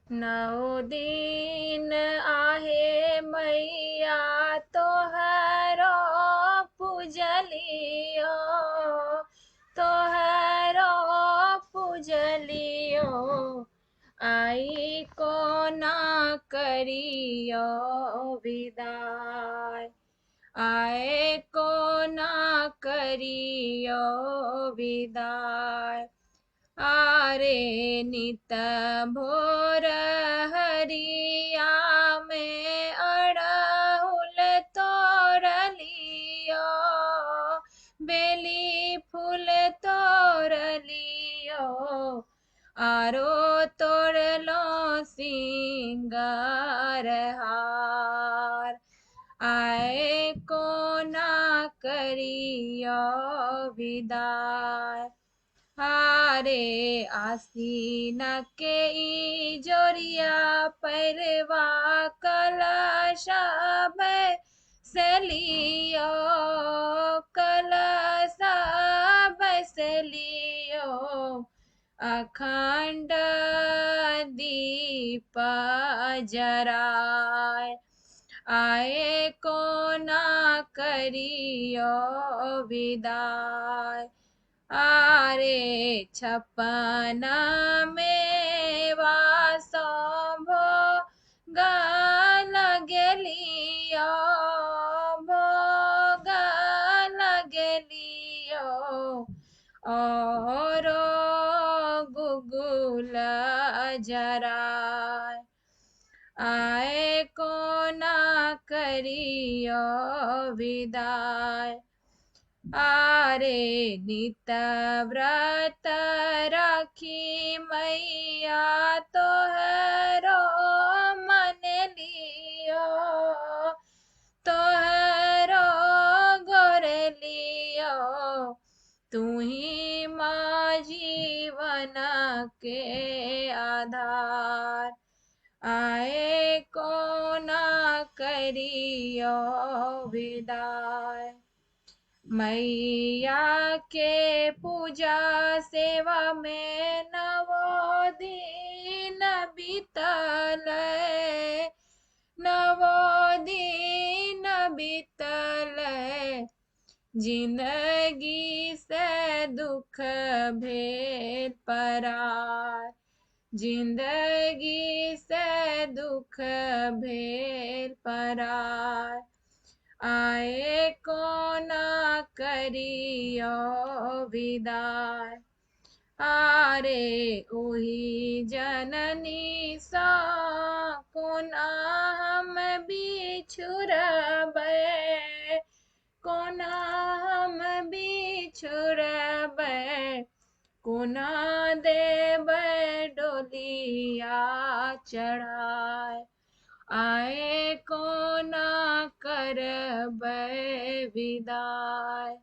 नौ दिन आहे मैया तोहरो पूजलियो, तोहरो पूजलियो, आई को ना करियो विदाई, आए को ना करियो विदाई। आरे नित भोर हरिया में अड़हुल तोड़लियो, बेली फूल तोड़लियो, आरो तोड़लो सिंगार हार, आए को ना करियो विदाई। हारे आसीन के ई जोरिया परवा कलश बसलियो, कलश बसलियो, अखंड दीप जराय, आए को ना करियो विदाई। आरे छपन मेवा शंभो लगलियो, भोग लगलियो, और गुगुल जराय, आए को ना करियो विदाई। आरे नित व्रत राखी मैया तोहरो मन लियो, तोहरो गोर लियो, तू ही माँ जीवन के आधार, आए को ना करियो विदाई। मैया के पूजा सेवा में नवो दिन बीतल, नवो दिन बीतल, जिंदगी से दुख भेद परार, जिंदगी से दुख भेद परार, आए को ना करियो विदाई। आरे ओही जननी सा कोना हम बिछुरबै, कोना हम बिछुरबै, कोना देबै डोलिया चढ़ाय, आए को ना करबै विदाई।